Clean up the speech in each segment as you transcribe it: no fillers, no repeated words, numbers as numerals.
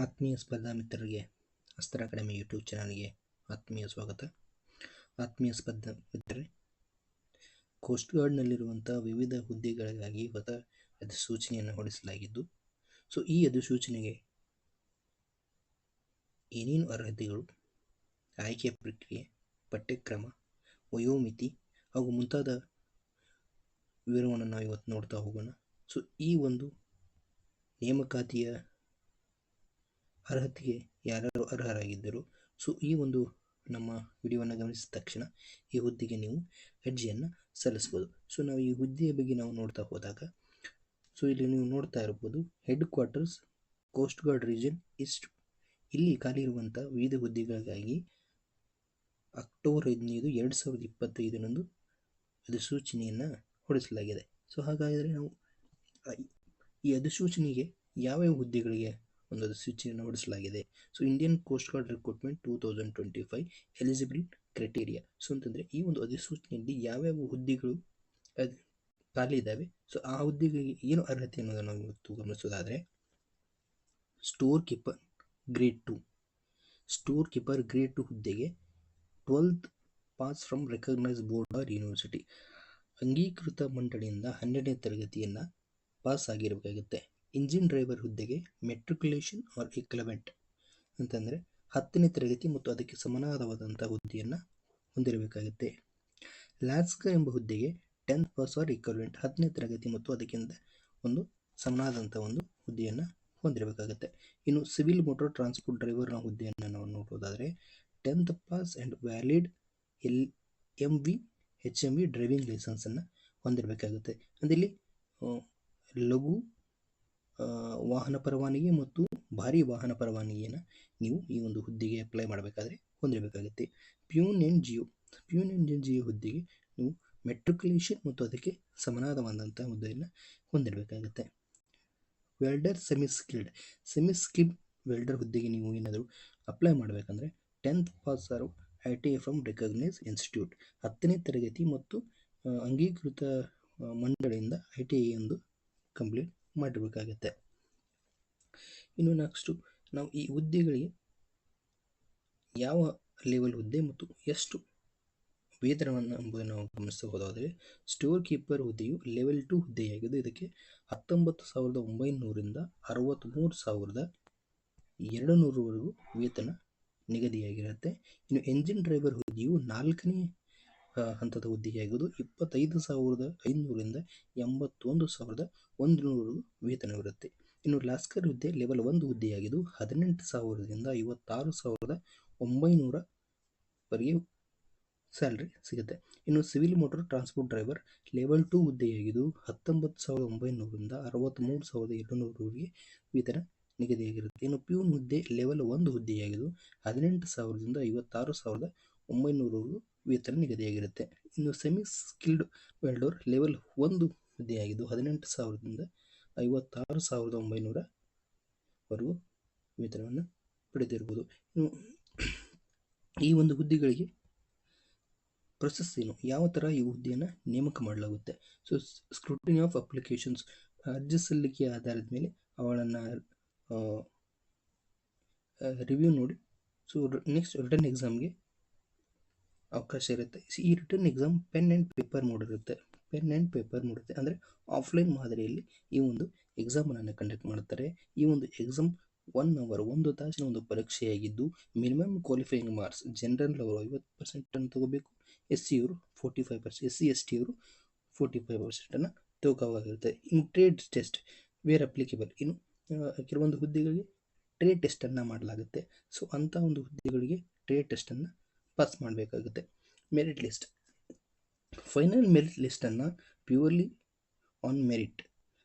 ಆತ್ಮೀಯ ಸ್ಪರ್ಧಾ ಮಿತ್ರರಿಗೆ ಅಸ್ತ್ರ ಅಕಾಡೆಮಿ ಯೂಟ್ಯೂಬ್ ಚಾನಲ್ಗೆ ಆತ್ಮೀಯ ಸ್ವಾಗತ. ಆತ್ಮೀಯ ಸ್ಪರ್ಧಾ ಮಿತ್ರರೇ, ಕೋಸ್ಟ್ ಗಾರ್ಡ್ನಲ್ಲಿರುವಂಥ ವಿವಿಧ ಹುದ್ದೆಗಳಿಗಾಗಿ ಹೊಸ ಅಧಿಸೂಚನೆಯನ್ನು ಹೊರಡಿಸಲಾಗಿದ್ದು, ಈ ಅಧಿಸೂಚನೆಗೆ ಏನೇನು ಅರ್ಹತೆಗಳು, ಆಯ್ಕೆ ಪ್ರಕ್ರಿಯೆ, ಪಠ್ಯಕ್ರಮ, ವಯೋಮಿತಿ ಹಾಗೂ ಮುಂತಾದ ವಿವರವನ್ನು ನಾವು ಇವತ್ತು ನೋಡ್ತಾ ಹೋಗೋಣ. ಈ ಒಂದು ನೇಮಕಾತಿಯ ಅರ್ಹತೆಗೆ ಯಾರ್ಯಾರು ಅರ್ಹರಾಗಿದ್ದರು, ಈ ಒಂದು ನಮ್ಮ ವಿಡಿಯೋವನ್ನು ಗಮನಿಸಿದ ತಕ್ಷಣ ಈ ಹುದ್ದೆಗೆ ನೀವು ಅರ್ಜಿಯನ್ನು ಸಲ್ಲಿಸ್ಬೋದು. ನಾವು ಈ ಹುದ್ದೆಯ ಬಗ್ಗೆ ನಾವು ನೋಡ್ತಾ ಹೋದಾಗ, ಇಲ್ಲಿ ನೀವು ನೋಡ್ತಾ ಇರ್ಬೋದು, headquarters coast guard region east. ಇಲ್ಲಿ ಖಾಲಿ ಇರುವಂಥ ವಿವಿಧ ಹುದ್ದೆಗಳಿಗಾಗಿ ಅಕ್ಟೋಬರ್ 15, 2025 ಅಧಿಸೂಚನೆಯನ್ನು ಹೊರಡಿಸಲಾಗಿದೆ. ಹಾಗಾದರೆ ನಾವು ಈ ಅಧಿಸೂಚನೆಗೆ ಯಾವ್ಯಾವ ಹುದ್ದೆಗಳಿಗೆ ಒಂದು ಅಧಿಸೂಚನೆಯನ್ನು ಹೊರಡಿಸಲಾಗಿದೆ. Indian coast guard recruitment 2025 eligible criteria. ಅಂತಂದರೆ ಈ ಒಂದು ಅಧಿಸೂಚನೆಯಲ್ಲಿ ಯಾವ್ಯಾವ ಹುದ್ದೆಗಳು ಖಾಲಿ ಇದ್ದಾವೆ, ಆ ಹುದ್ದೆಗಳಿಗೆ ಏನು ಅರ್ಹತೆ ಅನ್ನೋದನ್ನು ನಾವು ಇವತ್ತು ಗಮನಿಸೋದಾದರೆ, store keeper grade 2. Store keeper grade 2 ಹುದ್ದೆಗೆ 12th pass from recognise board or university. ಅಂಗೀಕೃತ ಮಂಡಳಿಯಿಂದ 12ನೇ ತರಗತಿಯನ್ನು ಪಾಸ್ ಆಗಿರಬೇಕಾಗುತ್ತೆ. ಇಂಜಿನ್ ಡ್ರೈವರ್ ಹುದ್ದೆಗೆ ಮೆಟ್ರಿಕ್ಯುಲೇಷನ್ ಆರ್ ಇಕ್ವಿವೆಲೆಂಟ್ ಅಂತಂದರೆ 10ನೇ ತರಗತಿ ಮತ್ತು ಅದಕ್ಕೆ ಸಮಾನವಾದಂಥ ಹುದ್ದೆಯನ್ನು ಹೊಂದಿರಬೇಕಾಗುತ್ತೆ. ಲಾಸ್ಕರ್ ಎಂಬ ಹುದ್ದೆಗೆ 10th ಪಾಸ್ ಆರ್ ಇಕ್ವಿವೆಲೆಂಟ್ 10ನೇ ತರಗತಿ ಮತ್ತು ಅದಕ್ಕಿಂತ ಒಂದು ಸಮನಾದಂಥ ಒಂದು ಹುದ್ದೆಯನ್ನು ಹೊಂದಿರಬೇಕಾಗುತ್ತೆ. ಇನ್ನು ಸಿವಿಲ್ ಮೋಟಾರ್ ಟ್ರಾನ್ಸ್ಪೋರ್ಟ್ ಡ್ರೈವರ್ನ ಹುದ್ದೆಯನ್ನು ನಾವು ನೋಡೋದಾದರೆ 10th pass and valid LMV HMV driving ಲೈಸೆನ್ಸನ್ನು ಹೊಂದಿರಬೇಕಾಗುತ್ತೆ. ಅದರಲ್ಲಿ ಲಘು ವಾಹನ ಪರವಾನಗಿ ಮತ್ತು ಭಾರಿ ವಾಹನ ಪರವಾನಗಿಯನ್ನು ನೀವು ಈ ಒಂದು ಹುದ್ದೆಗೆ ಅಪ್ಲೈ ಮಾಡಬೇಕಾದ್ರೆ ಹೊಂದಿರಬೇಕಾಗುತ್ತೆ. ಪ್ಯೂನ್ ಆ್ಯಂಡ್ ಜಿಯೋ ಹುದ್ದೆಗೆ ನೀವು ಮೆಟ್ರಿಕ್ಯುಲೇಷನ್ ಮತ್ತು ಅದಕ್ಕೆ ಸಮಾನವಾದಂಥ ಹುದ್ದೆಯನ್ನು ಹೊಂದಿರಬೇಕಾಗುತ್ತೆ. ವೆಲ್ಡರ್ ಸೆಮಿ ಸ್ಕಿಲ್ಡ್ ವೆಲ್ಡರ್ ಹುದ್ದೆಗೆ ನೀವು ಏನಾದರೂ ಅಪ್ಲೈ ಮಾಡಬೇಕಂದ್ರೆ 10th pass or ITI from recognise institute 10ನೇ ತರಗತಿ ಮತ್ತು ಅಂಗೀಕೃತ ಮಂಡಳಿಯಿಂದ ITI ಎಂದು ಕಂಪ್ಲೀಟ್ ಮಾಡಿರಬೇಕಾಗುತ್ತೆ. ಇನ್ನು ನೆಕ್ಸ್ಟು ನಾವು ಈ ಹುದ್ದೆಗಳಿಗೆ ಯಾವ ಲೆವೆಲ್ ಹುದ್ದೆ ಮತ್ತು ಎಷ್ಟು ವೇತನವನ್ನು ಎಂಬುದನ್ನು ನಾವು ಗಮನಿಸಬಹುದಾದರೆ, ಸ್ಟೋರ್ ಕೀಪರ್ ಹುದ್ದೆಯು ಲೆವೆಲ್ 2 ಹುದ್ದೆಯಾಗಿದ್ದು ಇದಕ್ಕೆ 19,900ರಿಂದ 63,200ವರೆಗೂ ವೇತನ ನಿಗದಿಯಾಗಿರುತ್ತೆ. ಇನ್ನು ಎಂಜಿನ್ ಡ್ರೈವರ್ ಹುದ್ದೆಯು 4ನೇ ಹಂತದ ಹುದ್ದೆಯಾಗಿದ್ದು 25,500ರಿಂದ 81,100ವರೆಗೂ ವೇತನವಿರುತ್ತೆ. ಇನ್ನು ಲಾಸ್ಕರ್ ಹುದ್ದೆ ಲೆವೆಲ್ 1 ಹುದ್ದೆಯಾಗಿದ್ದು 18,000ರಿಂದ 56,900ವರೆಗೆ ಸ್ಯಾಲ್ರಿ ಸಿಗುತ್ತೆ. ಇನ್ನು civil motor transport driver level 2 ಹುದ್ದೆಯಾಗಿದ್ದು 19,900ರಿಂದ 63,200ವರೆಗೆ ವೇತನ ನಿಗದಿಯಾಗಿರುತ್ತೆ. ಇನ್ನು ಪ್ಯೂನ್ ಹುದ್ದೆ ಲೆವೆಲ್ 1 ಹುದ್ದೆಯಾಗಿದ್ದು 18,000ರಿಂದ 56,900ವರೆಗೂ ವೇತನ ನಿಗದಿಯಾಗಿರುತ್ತೆ. ಇನ್ನು ಸೆಮಿ ಸ್ಕಿಲ್ಡ್ ವೆಲ್ಡರ್ ಲೆವೆಲ್ 1 ಹುದ್ದೆಯಾಗಿದ್ದು 18,000ರಿಂದ 56,900ವರೆಗೂ ವೇತನವನ್ನು ಪಡೆದಿರ್ಬೋದು. ಇನ್ನು ಈ ಒಂದು ಹುದ್ದೆಗಳಿಗೆ ಪ್ರೊಸೆಸ್ ಏನು, ಯಾವ ಥರ ಈ ಹುದ್ದೆಯನ್ನು ನೇಮಕ ಮಾಡಲಾಗುತ್ತೆ. ಸ್ಕ್ರೂಟಿನಿ ಆಫ್ ಅಪ್ಲಿಕೇಶನ್ಸ್, ಅರ್ಜಿ ಸಲ್ಲಿಕೆ ಆಧಾರದ ಮೇಲೆ ಅವುಗಳನ್ನು ರಿವ್ಯೂ ನೋಡಿ ನೆಕ್ಸ್ಟ್ ರಿಟರ್ನ್ ಎಕ್ಸಾಮ್ಗೆ ಅವಕಾಶ ಇರುತ್ತೆ. ಈ return exam pen and paper mode ಇರುತ್ತೆ. ಅಂದರೆ ಆಫ್ಲೈನ್ ಮಾದರಿಯಲ್ಲಿ ಈ ಒಂದು ಎಕ್ಸಾಮನ್ನು ಕಂಡಕ್ಟ್ ಮಾಡ್ತಾರೆ. ಈ ಒಂದು ಎಕ್ಸಾಮ್ 1 ಅವರ್ 1 ತಾಸಿನ ಒಂದು ಪರೀಕ್ಷೆಯಾಗಿದ್ದು ಮಿನಿಮಮ್ ಕ್ವಾಲಿಫೈಯಿಂಗ್ ಮಾರ್ಕ್ಸ್ ಜನರಲ್ ಅವರು 50% ತಗೋಬೇಕು, SC ಅವರು 45%, SC ST ಅವರು 45% ತಗೋಬೇಕಾಗಿರುತ್ತೆ. ಇನ್ನು ಟ್ರೇಡ್ ಟೆಸ್ಟ್ ವೇರ್ ಅಪ್ಲಿಕೇಬಲ್, ಇನ್ನು ಕೆಲವೊಂದು ಹುದ್ದೆಗಳಿಗೆ ಟ್ರೇಡ್ ಟೆಸ್ಟನ್ನು ಮಾಡಲಾಗುತ್ತೆ. ಅಂಥ ಒಂದು ಹುದ್ದೆಗಳಿಗೆ ಟ್ರೇಡ್ ಟೆಸ್ಟನ್ನು ಪಾಸ್ ಮಾಡಬೇಕಾಗುತ್ತೆ. ಮೆರಿಟ್ ಲಿಸ್ಟ್, ಫೈನಲ್ ಮೆರಿಟ್ ಲಿಸ್ಟನ್ನು purely on merit.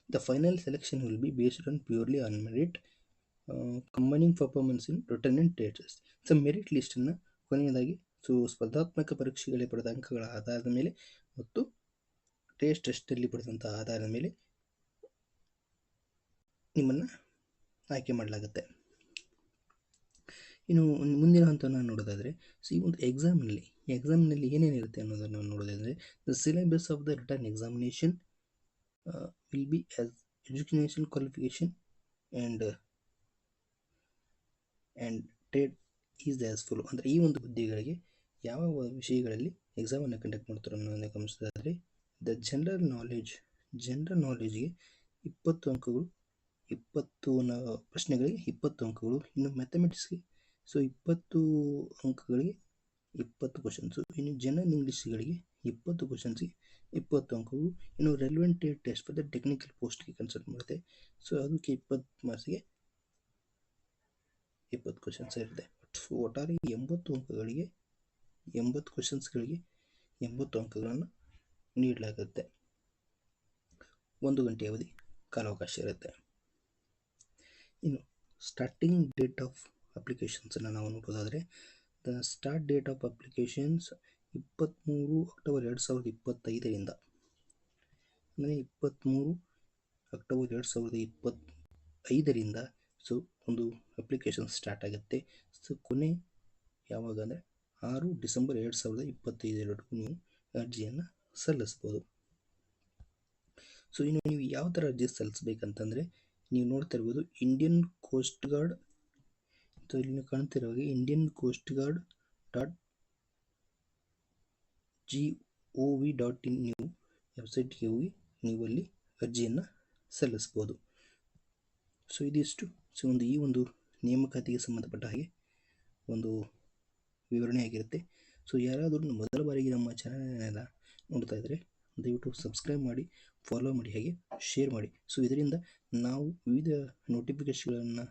The final selection will be based on purely on merit combining performance in return and trade test. Merit ಲಿಸ್ಟನ್ನು ಕೊನೆಯದಾಗಿ ಸ್ಪರ್ಧಾತ್ಮಕ ಪರೀಕ್ಷೆಗಳಲ್ಲಿ ಪಡೆದ ಅಂಕಗಳ ಆಧಾರದ ಮೇಲೆ ಮತ್ತು ಟೆಸ್ಟ್ ಟೆಸ್ಟಲ್ಲಿ ಪಡೆದಂಥ ಆಧಾರದ ಮೇಲೆ ನಿಮ್ಮನ್ನು ಆಯ್ಕೆ ಮಾಡಲಾಗುತ್ತೆ. ಇನ್ನು ಮುಂದಿನ ಹಂತವನ್ನು ನೋಡೋದಾದರೆ, ಈ ಒಂದು ಎಕ್ಸಾಮ್ನಲ್ಲಿ ಏನೇನಿರುತ್ತೆ ಅನ್ನೋದನ್ನು ನೋಡೋದಾದರೆ, the syllabus of the return examination will be as education qualification and and trade is as follow. ಅಂದರೆ ಈ ಒಂದು ಹುದ್ದೆಗಳಿಗೆ ಯಾವ ವಿಷಯಗಳಲ್ಲಿ ಎಕ್ಸಾಮನ್ನು ಕಂಡಕ್ಟ್ ಮಾಡ್ತಾರೆ ಅನ್ನೋದನ್ನು ಗಮನಿಸೋದಾದರೆ, ದ ಜನರಲ್ ನಾಲೆಜ್ಗೆ 20 ಅಂಕಗಳು, 20 ಪ್ರಶ್ನೆಗಳಿಗೆ 20 ಅಂಕಗಳು. ಇನ್ನು ಮ್ಯಾಥಮೆಟಿಕ್ಸ್ಗೆ 20 ಅಂಕಗಳಿಗೆ 20 ಕ್ವಶನ್ಸು. ಇನ್ನು ಜನರಲ್ ಇಂಗ್ಲೀಷ್ಗಳಿಗೆ 20 ಕ್ವಶನ್ಸ್ಗೆ 20 ಅಂಕಗಳು. ಇನ್ನು relevant test for the technical ಪೋಸ್ಟ್ಗೆ ಕನ್ಸಿಡರ್ ಮಾಡುತ್ತೆ. ಅದಕ್ಕೆ 20 ಮಾರ್ಕ್ಸ್ಗೆ 20 ಕ್ವಶನ್ಸ್ ಇರುತ್ತೆ. ಒಟ್ಟಾರೆ 80 ಅಂಕಗಳಿಗೆ 80 ಕ್ವಶನ್ಸ್ಗಳಿಗೆ 80 ಅಂಕಗಳನ್ನು ನೀಡಲಾಗುತ್ತೆ. 1 ಗಂಟೆ ಅವಧಿ ಕಾಲಾವಕಾಶ ಇರುತ್ತೆ. ಇನ್ನು ಸ್ಟಾರ್ಟಿಂಗ್ ಡೇಟ್ ಆಫ್ ಅಪ್ಲಿಕೇಶನ್ಸನ್ನು ನಾವು ನೋಡೋದಾದರೆ, the start date of applications 23 October 2025ರಿಂದ, ಅಂದರೆ 23 ಅಕ್ಟೋಬರ್ 2025ರಿಂದ ಒಂದು ಅಪ್ಲಿಕೇಶನ್ ಸ್ಟಾರ್ಟ್ ಆಗುತ್ತೆ. ಕೊನೆ ಯಾವಾಗ ಅಂದರೆ 6 ಡಿಸೆಂಬರ್ 2025 ನೀವು ಅರ್ಜಿಯನ್ನು ಸಲ್ಲಿಸ್ಬೋದು. ಇನ್ನು ನೀವು ಯಾವ ಥರ ಅರ್ಜಿ ಸಲ್ಲಿಸ್ಬೇಕಂತಂದರೆ, ನೀವು ನೋಡ್ತಾ ಇರ್ಬೋದು ಇಂಡಿಯನ್ ಕೋಸ್ಟ್ ಗಾರ್ಡ್, ಇಲ್ಲಿ ಕಾಣ್ತಿರೋ ಹಾಗೆ indiancoastguard.gov.in ನೀವು ವೆಬ್ಸೈಟ್ಗೆ ಹೋಗಿ ನೀವು ಅಲ್ಲಿ ಅರ್ಜಿಯನ್ನು ಸಲ್ಲಿಸ್ಬೋದು. ಇದಿಷ್ಟು ಈ ಒಂದು ನೇಮಕಾತಿಗೆ ಸಂಬಂಧಪಟ್ಟ ಹಾಗೆ ಒಂದು ವಿವರಣೆ ಆಗಿರುತ್ತೆ. ಯಾರಾದರೂ ಮೊದಲ ಬಾರಿಗೆ ನಮ್ಮ ಚಾನಲ್ನೆಲ್ಲ ನೋಡ್ತಾ ಇದ್ದರೆ ದಯವಿಟ್ಟು ಸಬ್ಸ್ಕ್ರೈಬ್ ಮಾಡಿ, ಫಾಲೋ ಮಾಡಿ, ಹಾಗೆ ಶೇರ್ ಮಾಡಿ. ಇದರಿಂದ ನಾವು ವಿವಿಧ ನೋಟಿಫಿಕೇಶನ್ಗಳನ್ನು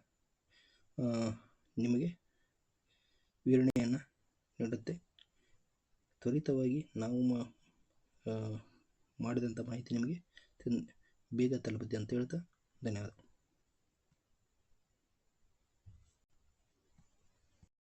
ನಿಮಗೆ ವಿವರಣೆಯನ್ನು ನೀಡುತ್ತೆ. ತ್ವರಿತವಾಗಿ ನಾವು ಮಾಡಿದಂಥ ಮಾಹಿತಿ ನಿಮಗೆ ಬೇಗ ತಲುಪುತ್ತೆ ಅಂತ ಹೇಳ್ತಾ ಧನ್ಯವಾದ.